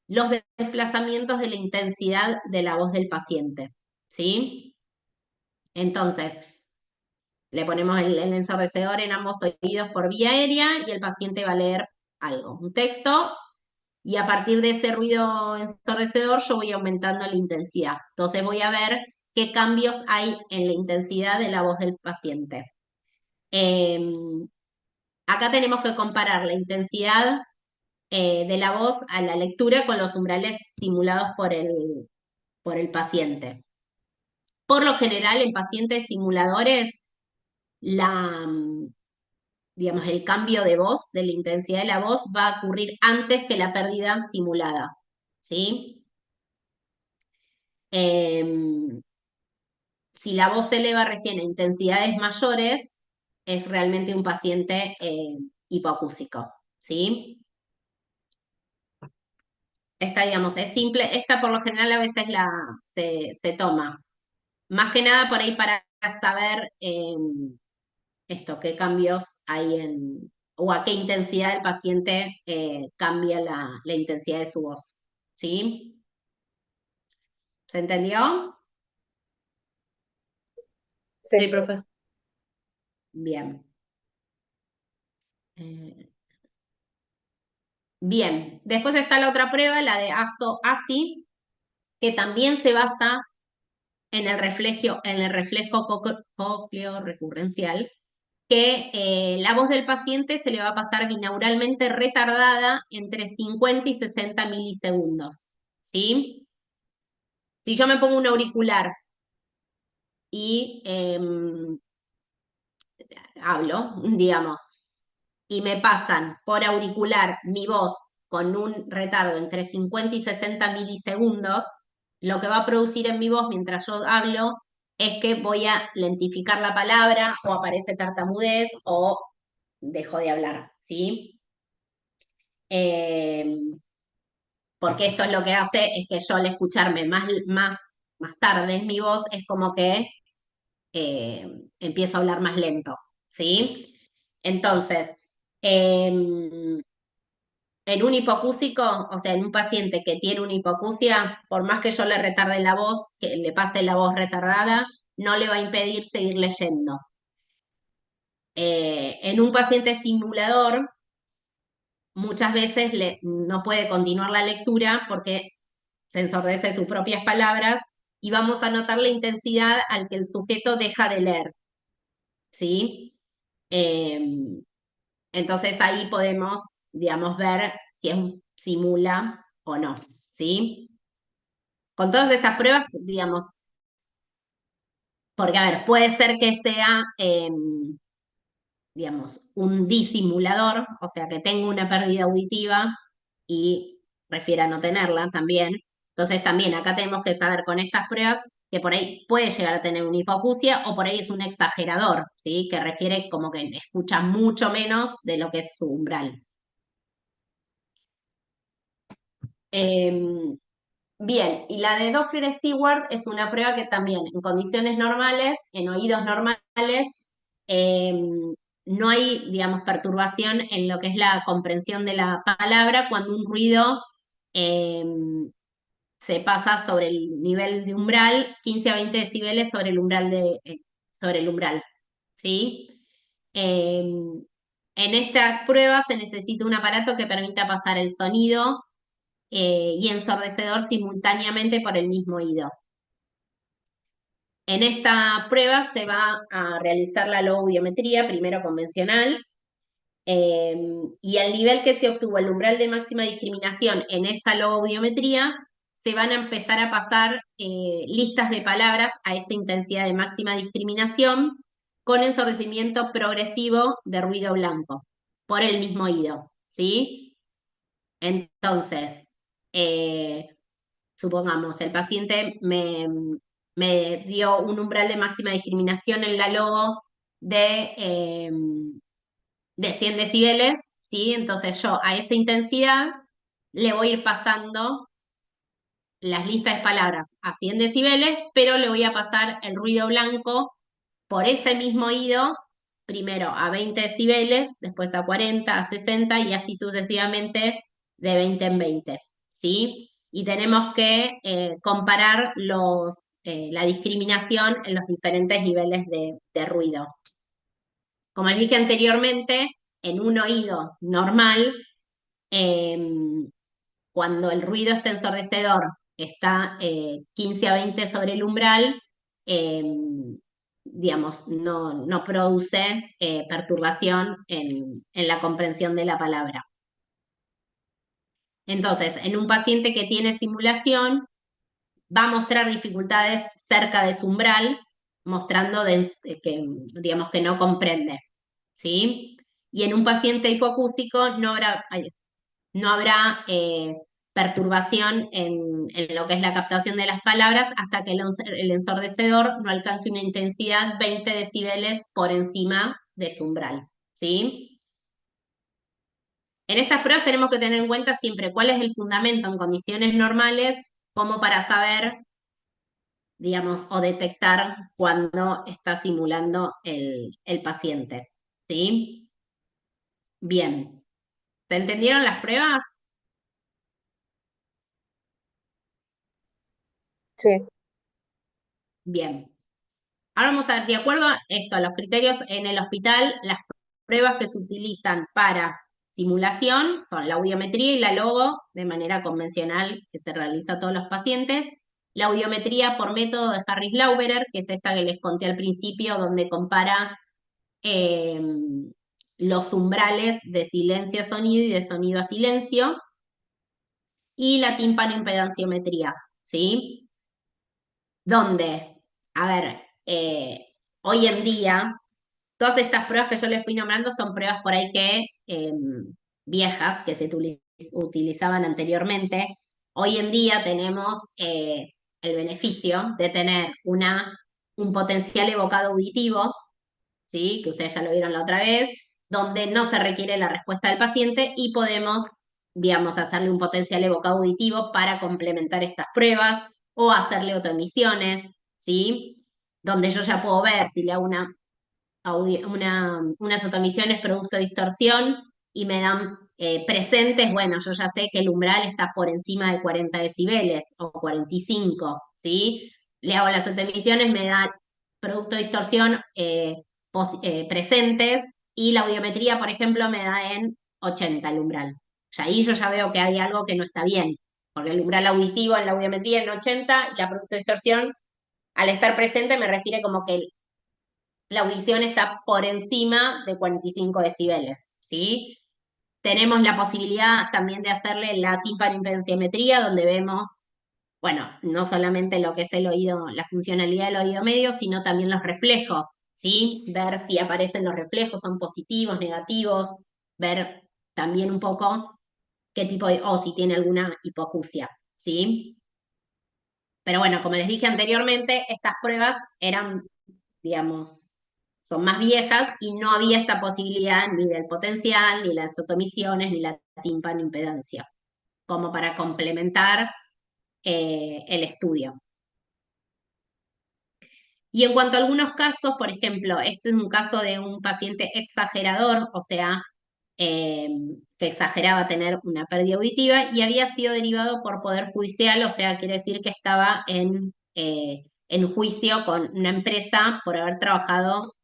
los desplazamientos de la intensidad de la voz del paciente, ¿sí? Entonces, le ponemos el ensordecedor en ambos oídos por vía aérea y el paciente va a leer algo, un texto, y a partir de ese ruido ensordecedor yo voy aumentando la intensidad. Entonces voy a ver qué cambios hay en la intensidad de la voz del paciente. Acá tenemos que comparar la intensidad de la voz a la lectura con los umbrales simulados por el paciente. Por lo general, en pacientes simuladores, la, digamos, el cambio de voz, de la intensidad de la voz, va a ocurrir antes que la pérdida simulada, ¿sí? Si la voz se eleva recién a intensidades mayores, es realmente un paciente hipoacúsico, ¿sí? Esta, digamos, es simple, esta por lo general a veces se toma, más que nada por ahí para saber esto, qué cambios hay o a qué intensidad el paciente cambia la intensidad de su voz. ¿Sí? ¿Se entendió? Sí. Sí, profe. Bien. Eh, bien. Después está la otra prueba, la de ASO-ASI, que también se basa en el reflejo cócleo recurrencial, que la voz del paciente se le va a pasar binauralmente retardada entre 50 y 60 milisegundos, ¿sí? Si yo me pongo un auricular y hablo, digamos, y me pasan por auricular mi voz con un retardo entre 50 y 60 milisegundos, lo que va a producir en mi voz mientras yo hablo es que voy a lentificar la palabra o aparece tartamudez o dejo de hablar, ¿sí? Eh, porque esto es lo que hace, es que yo al escucharme más tarde mi voz es como que empiezo a hablar más lento, ¿sí? Entonces, em, en un hipocúsico, o sea, en un paciente que tiene una hipoacusia, por más que yo le retarde la voz, que le pase la voz retardada, no le va a impedir seguir leyendo. En un paciente simulador, muchas veces no puede continuar la lectura porque se ensordece sus propias palabras y vamos a notar la intensidad al que el sujeto deja de leer, ¿sí? Entonces ahí podemos, digamos, ver si simula o no, ¿sí? Con todas estas pruebas, digamos, porque a ver, puede ser que sea, digamos, un disimulador, o sea, que tenga una pérdida auditiva y refiera a no tenerla también. Entonces también acá tenemos que saber con estas pruebas que por ahí puede llegar a tener una hipoacusia o por ahí es un exagerador, ¿sí? Que refiere como que escucha mucho menos de lo que es su umbral. Em, Bien, y la de Doppler-Stewart es una prueba que también en condiciones normales, en oídos normales, no hay, digamos, perturbación en lo que es la comprensión de la palabra cuando un ruido eh, se pasa sobre el nivel de umbral, 15 a 20 decibeles sobre el umbral sobre el umbral, ¿sí? En esta prueba se necesita un aparato que permita pasar el sonido y ensordecedor simultáneamente por el mismo oído. En esta prueba se va a realizar la logoaudiometría, primero convencional, y al nivel que se obtuvo el umbral de máxima discriminación en esa logoaudiometría, se van a empezar a pasar listas de palabras a esa intensidad de máxima discriminación con ensordecimiento progresivo de ruido blanco por el mismo oído, ¿sí? Entonces, eh, supongamos, el paciente me dio un umbral de máxima discriminación en la logo de 100 decibeles, ¿sí? Entonces yo a esa intensidad le voy a ir pasando las listas de palabras a 100 decibeles, pero le voy a pasar el ruido blanco por ese mismo oído, primero a 20 decibeles, después a 40, a 60 y así sucesivamente de 20 en 20, ¿sí? Y tenemos que comparar la discriminación en los diferentes niveles de ruido. Como les dije anteriormente, en un oído normal, cuando el ruido está ensordecedor, está 15 a 20 sobre el umbral, eh, digamos, no produce perturbación en la comprensión de la palabra. Entonces, en un paciente que tiene simulación, va a mostrar dificultades cerca de su umbral, mostrando que, digamos, que no comprende, ¿sí? Y en un paciente hipoacúsico no habrá perturbación en lo que es la captación de las palabras hasta que el ensordecedor no alcance una intensidad 20 decibeles por encima de su umbral, ¿sí? En estas pruebas tenemos que tener en cuenta siempre cuál es el fundamento en condiciones normales, como para saber, digamos, o detectar cuando está simulando el paciente, ¿sí? Bien. ¿Se entendieron las pruebas? Sí, Bien. Ahora vamos a ver, de acuerdo a esto, a los criterios en el hospital, las pruebas que se utilizan para simulación son la audiometría y la logo, de manera convencional que se realiza a todos los pacientes. La audiometría por método de Harris-Lauberer, que es esta que les conté al principio, donde compara eh, los umbrales de silencio a sonido y de sonido a silencio, y la timpanoimpedanciometría, ¿sí? Donde, a ver, hoy en día, todas estas pruebas que yo les fui nombrando son pruebas por ahí que viejas, que se utilizaban anteriormente. Hoy en día tenemos el beneficio de tener un potencial evocado auditivo, ¿sí? Que ustedes ya lo vieron la otra vez, donde no se requiere la respuesta del paciente y podemos, digamos, hacerle un potencial evocado auditivo para complementar estas pruebas o hacerle autoemisiones, ¿sí? Donde yo ya puedo ver si le hago unas autoemisiones producto de distorsión y me dan presentes, bueno, yo ya sé que el umbral está por encima de 40 decibeles o 45, ¿sí? Le hago las autoemisiones, me da producto de distorsión presentes y la audiometría, por ejemplo, me da en 80 el umbral. Ya ahí yo ya veo que hay algo que no está bien, porque el umbral auditivo en la audiometría en 80 y la producto de distorsión, al estar presente, me refiere como que la audición está por encima de 45 decibeles, ¿sí? Tenemos la posibilidad también de hacerle la timpanoimpedanciometría, donde vemos, bueno, no solamente lo que es el oído, la funcionalidad del oído medio, sino también los reflejos, ¿sí? Ver si aparecen los reflejos, son positivos, negativos, ver también un poco qué tipo de, o si tiene alguna hipoacusia, ¿sí? Pero bueno, como les dije anteriormente, estas pruebas eran, digamos, son más viejas y no había esta posibilidad ni del potencial, ni las otomisiones, ni la timpanoimpedancia, como para complementar el estudio. Y en cuanto a algunos casos, por ejemplo, este es un caso de un paciente exagerador, o sea, eh, que exageraba tener una pérdida auditiva y había sido derivado por Poder Judicial, o sea, quiere decir que estaba en juicio con una empresa por haber trabajado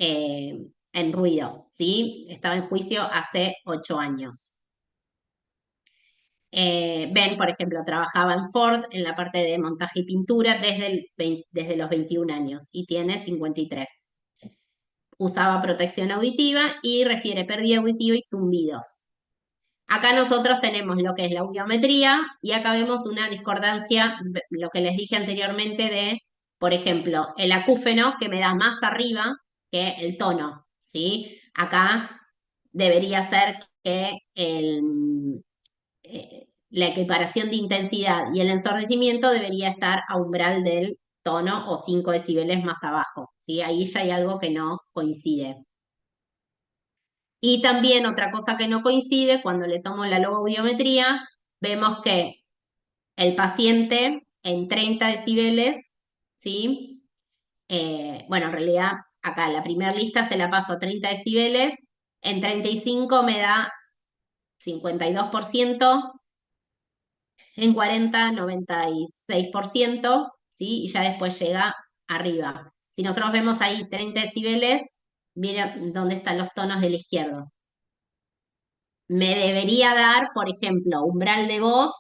eh, en ruido, ¿sí? Estaba en juicio hace 8 años. Ben, por ejemplo, trabajaba en Ford en la parte de montaje y pintura desde los 21 años y tiene 53. Usaba protección auditiva y refiere pérdida auditiva y zumbidos. Acá nosotros tenemos lo que es la audiometría y acá vemos una discordancia, lo que les dije anteriormente de, por ejemplo, el acúfeno que me da más arriba que el tono, ¿sí? Acá debería ser que la equiparación de intensidad y el ensordecimiento debería estar a umbral del tono o 5 decibeles más abajo, ¿sí? Ahí ya hay algo que no coincide. Y también otra cosa que no coincide, cuando le tomo la logoaudiometría, vemos que el paciente en 30 decibeles, ¿sí? Bueno, en realidad acá la primera lista se la paso a 30 decibeles, en 35 me da 52%, en 40, 96%, ¿sí? Y ya después llega arriba. Si nosotros vemos ahí 30 decibeles, miren dónde están los tonos del izquierdo. Me debería dar, por ejemplo, umbral de voz,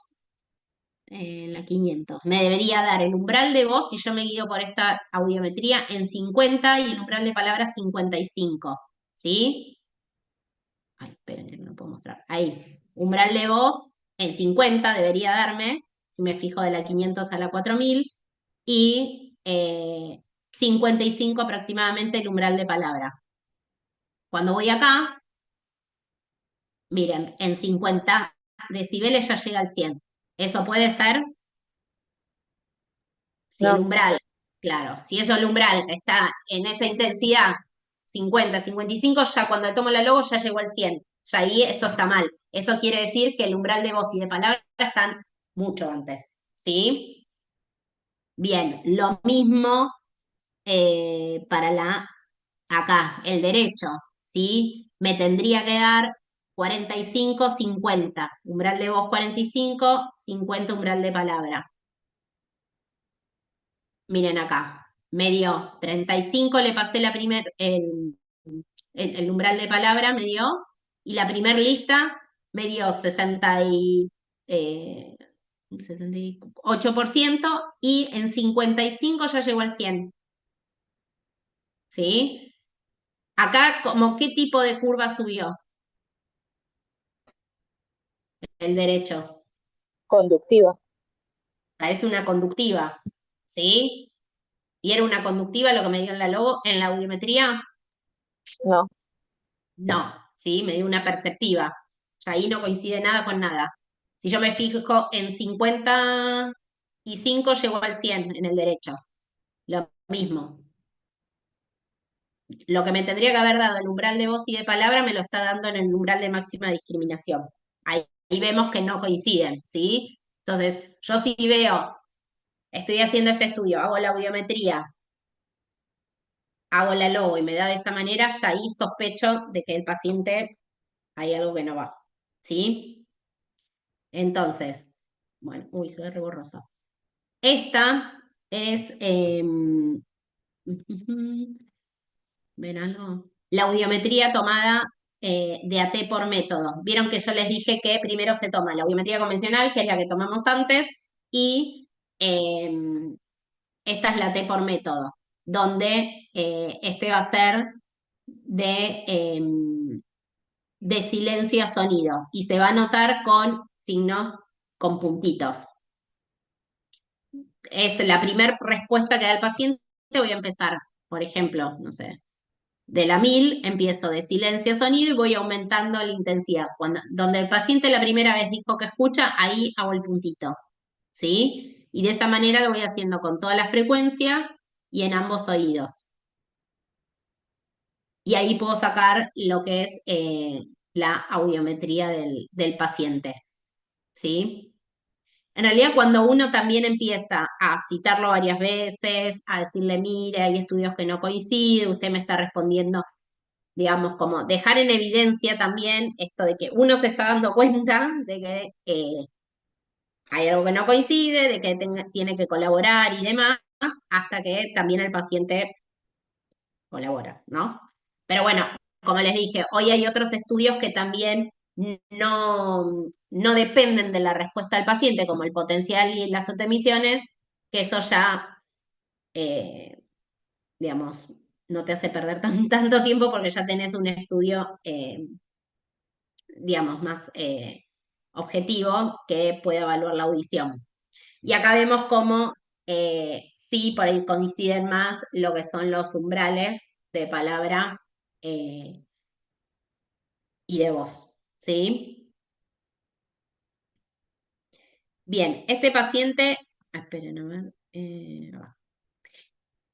la 500. Me debería dar el umbral de voz, si yo me guío por esta audiometría, en 50 y el umbral de palabras 55. ¿Sí? Ay, esperen, que no lo puedo mostrar. Ahí. Umbral de voz en 50 debería darme, si me fijo de la 500 a la 4000. Y 55 aproximadamente el umbral de palabra. Cuando voy acá, miren, en 50 decibeles ya llega al 100. Eso puede ser si el No, umbral, claro, si eso el umbral está en esa intensidad 50, 55, ya cuando tomo la logo ya llegó al 100. Ya ahí eso está mal. Eso quiere decir que el umbral de voz y de palabra están mucho antes. ¿Sí? Bien, lo mismo para acá, el derecho. ¿Sí? Me tendría que dar 45, 50. Umbral de voz 45, 50 umbral de palabra. Miren acá, me dio 35, le pasé el umbral de palabra, me dio, y la primer lista me dio 68% y en 55 ya llegó al 100. ¿Sí? Acá, como qué tipo de curva subió el derecho. Conductiva. Parece una conductiva, ¿sí? ¿Y era una conductiva lo que me dio en la logo, en la audiometría? No. No, ¿sí? Me dio una perceptiva. Ya ahí no coincide nada con nada. Si yo me fijo en 55, llego al 100 en el derecho. Lo mismo. Lo que me tendría que haber dado el umbral de voz y de palabra me lo está dando en el umbral de máxima discriminación. Ahí vemos que no coinciden, ¿sí? Entonces, yo sí veo, estoy haciendo este estudio, hago la audiometría, hago la logo y me da de esta manera, ya ahí sospecho de que el paciente hay algo que no va, ¿sí? Entonces, bueno, uy, se ve re borrosa. Esta es, ¿ven algo? La audiometría tomada de AT por método. Vieron que yo les dije que primero se toma la audiometría convencional, que es la que tomamos antes, y eh, esta es la T por método, donde este va a ser de silencio a sonido y se va a notar con signos con puntitos. Es la primera respuesta que da el paciente. Voy a empezar, por ejemplo, no sé, de la 1000 empiezo de silencio a sonido y voy aumentando la intensidad. Donde el paciente la primera vez dijo que escucha, ahí hago el puntito, ¿sí? Y de esa manera lo voy haciendo con todas las frecuencias y en ambos oídos. Y ahí puedo sacar lo que es la audiometría del paciente, ¿sí? En realidad, cuando uno también empieza a citarlo varias veces, a decirle, mire, hay estudios que no coinciden, usted me está respondiendo, digamos, como dejar en evidencia también esto de que uno se está dando cuenta de que hay algo que no coincide, de que tiene que colaborar y demás, hasta que también el paciente colabora, ¿no? Pero bueno, como les dije, hoy hay otros estudios que también no dependen de la respuesta del paciente, como el potencial y las autoemisiones, que eso ya, eh, digamos, no te hace perder tanto tiempo porque ya tenés un estudio, digamos, más objetivo que puede evaluar la audición. Y acá vemos cómo sí, por ahí coinciden más lo que son los umbrales de palabra eh, y de voz, ¿sí? Bien, este paciente, esperen a ver,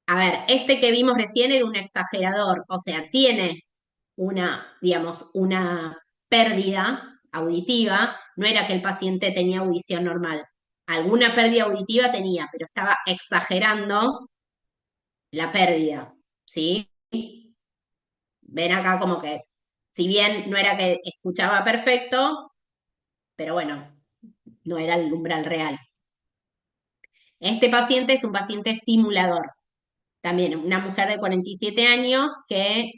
a ver, este que vimos recién era un exagerador, o sea, tiene una, digamos, una pérdida auditiva, no era que el paciente tenía audición normal. Alguna pérdida auditiva tenía, pero estaba exagerando la pérdida, ¿sí? Ven acá como que, si bien no era que escuchaba perfecto, pero bueno, no era el umbral real. Este paciente es un paciente simulador. También una mujer de 47 años que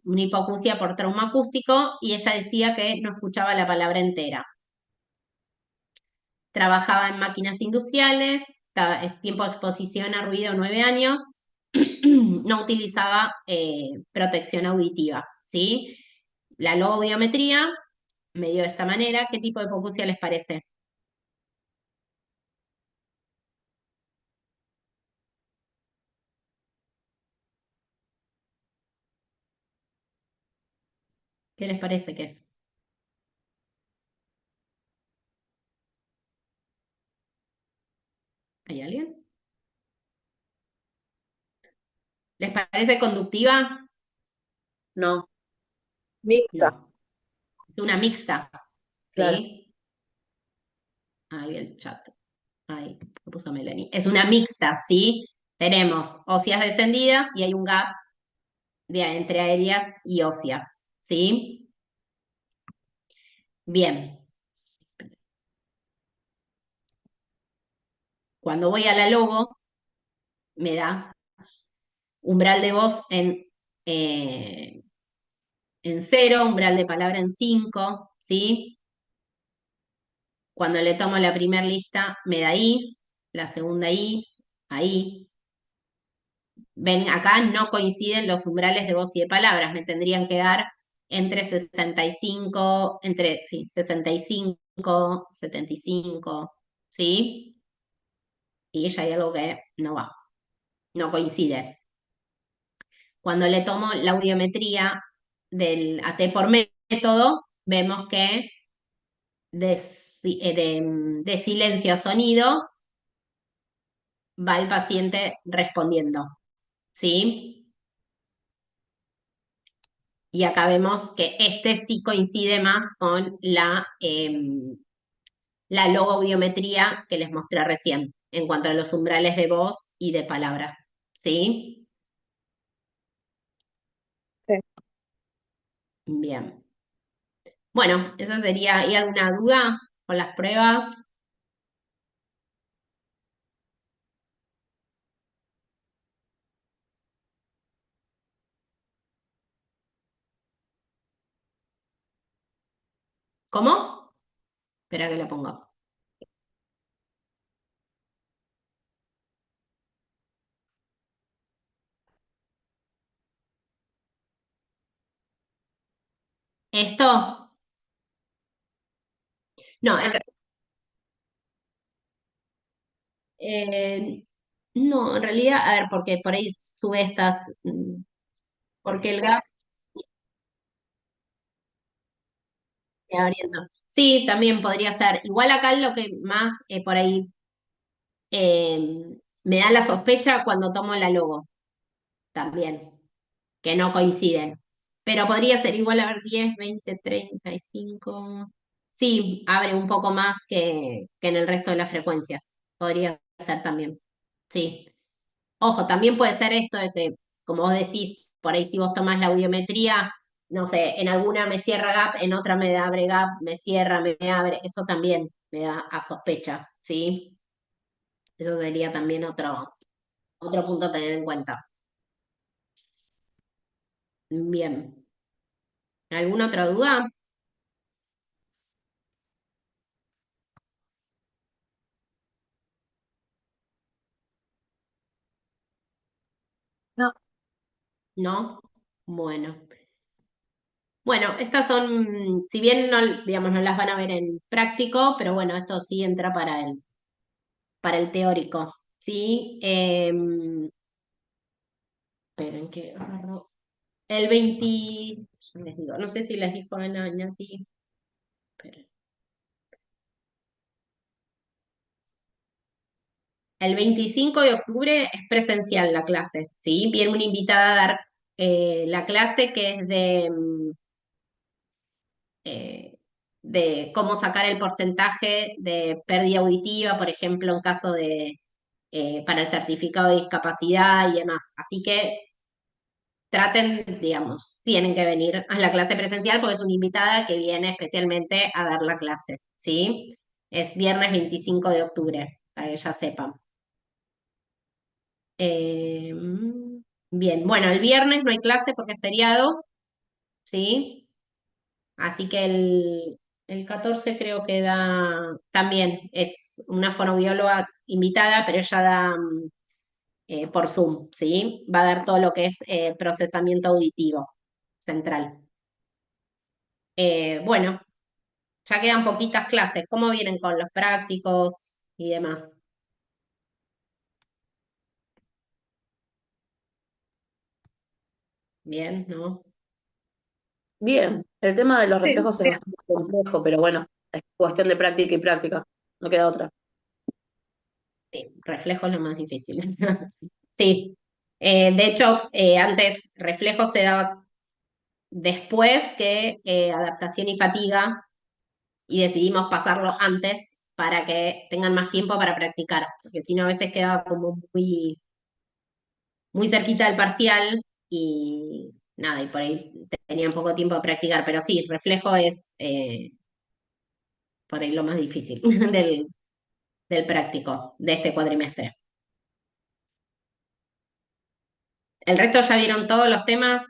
una hipoacusia por trauma acústico y ella decía que no escuchaba la palabra entera. Trabajaba en máquinas industriales, tiempo de exposición a ruido 9 años, no utilizaba protección auditiva, ¿sí? La logobiometría me dio de esta manera. ¿Qué tipo de hipoacusia les parece? ¿Qué les parece que es? ¿Hay alguien? ¿Les parece conductiva? No. Mixta. No. Es una mixta, Claro. ¿sí? Ahí el chat. Ahí lo puso Melanie. Es una mixta, ¿sí? Tenemos óseas descendidas y hay un gap entre aéreas y óseas, ¿sí? Bien. Cuando voy a la logo, me da umbral de voz eh, en 0, umbral de palabra en 5, ¿sí? Cuando le tomo la primera lista, me da I, la segunda I, ahí. ven, acá no coinciden los umbrales de voz y de palabras, me tendrían que dar entre 65, entre, sí, 65, 75, ¿sí? Y ya hay algo que no va, no coincide. Cuando le tomo la audiometría del AT por método, vemos que de silencio a sonido va el paciente respondiendo, ¿sí? Y acá vemos que este sí coincide más con la logoaudiometría que les mostré recién, en cuanto a los umbrales de voz y de palabras, ¿sí? Sí. Bien. Bueno, esa sería. ¿Hay alguna duda con las pruebas? ¿Cómo? Espera que la ponga. ¿Esto? No, eh, no, en realidad, a ver, porque por ahí sube estas, porque el gap se abriendo. Sí, también podría ser. Igual acá lo que más por ahí me da la sospecha cuando tomo la logo, también, que no coinciden. Pero podría ser igual, a ver, 10, 20, 35. Sí, abre un poco más que en el resto de las frecuencias. Podría ser también. Sí. Ojo, también puede ser esto de que, como vos decís, por ahí si vos tomás la audiometría, no sé, en alguna me cierra gap, en otra me abre gap, me cierra, me abre, eso también me da a sospecha, ¿sí? Eso sería también otro punto a tener en cuenta. Bien. ¿Alguna otra duda? No, ¿No? Bueno. Bueno, estas son, si bien no, digamos, no las van a ver en práctico, pero bueno, esto sí entra para el teórico, ¿sí? Esperen que agarro. El 20, ya les digo, no sé si les dijo Ana, Nati, esperen. El 25 de octubre es presencial la clase, ¿sí? Viene una invitada a dar la clase que es eh, de cómo sacar el porcentaje de pérdida auditiva, por ejemplo, en caso de, para el certificado de discapacidad y demás. Así que traten, digamos, tienen que venir a la clase presencial porque es una invitada que viene especialmente a dar la clase, ¿sí? Es viernes 25 de octubre, para que ya sepan. Eh, bien, bueno, el viernes no hay clase porque es feriado, ¿sí? Así que el 14 creo que da, también es una fonoaudióloga invitada, pero ella da por Zoom, ¿sí? Va a dar todo lo que es procesamiento auditivo central. Bueno, ya quedan poquitas clases. ¿Cómo vienen con los prácticos y demás? Bien, ¿no? bien. El tema de los Sí. reflejos es bastante complejo, pero bueno, es cuestión de práctica y práctica. No queda otra. Sí, reflejo es lo más difícil. Sí. De hecho, antes reflejo se daba después que adaptación y fatiga, y decidimos pasarlo antes para que tengan más tiempo para practicar, porque si no a veces quedaba como muy, muy cerquita del parcial y nada, y por ahí tenían poco tiempo de practicar, pero sí, reflejo es por ahí lo más difícil del práctico de este cuatrimestre. El resto ya vieron todos los temas,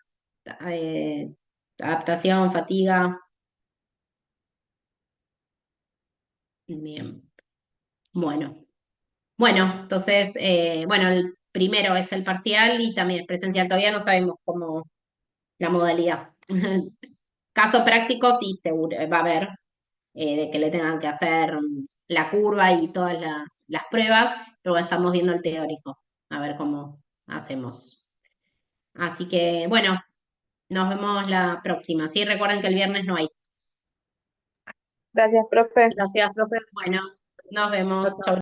eh, adaptación, fatiga. Bien, bueno. Bueno, entonces, bueno, el primero es el parcial y también es presencial. Todavía no sabemos cómo la modalidad. Caso práctico sí, seguro, va a haber, de que le tengan que hacer la curva y todas las pruebas, pero estamos viendo el teórico, a ver cómo hacemos. Así que, bueno, nos vemos la próxima. Sí, recuerden que el viernes no hay. Gracias, profe. Gracias, profe. Bueno, nos Chao, vemos. chao. Chau.